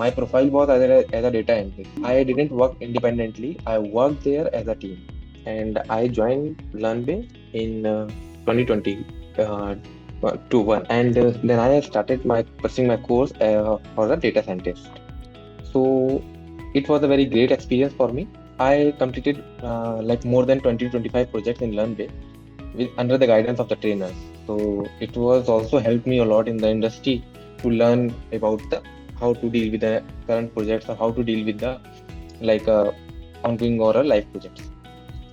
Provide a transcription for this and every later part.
My profile was as a data entry. I didn't work independently. I worked there as a team, and I joined Learnbay in 2020 to one, and then I started my pursuing my course for a data scientist. So it was a very great experience for me. I completed like more than 20 to 25 projects in Learnbay with under the guidance of the trainers. So it was also helped me a lot in the industry to learn about the how to deal with the current projects or how to deal with the like ongoing or a live projects.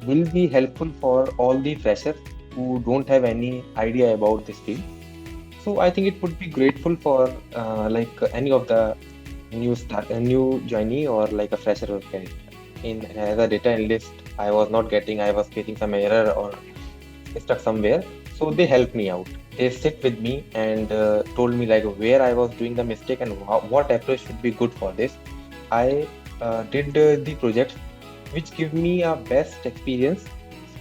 Will be helpful for all the freshers who don't have any idea about this field. So I think it would be grateful for any of the new joinee or like a fresher or candidate. In as a data analyst, I was facing some error or stuck somewhere. So they helped me out. They sit with me and told me like where I was doing the mistake and what approach should be good for this. I did the projects which give me a best experience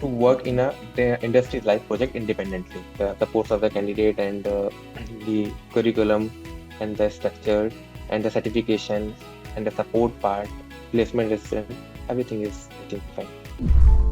to work in a the industry's life project independently. The supports of the candidate and the curriculum and the structure and the certifications and the support part, placement system, everything is I think fine.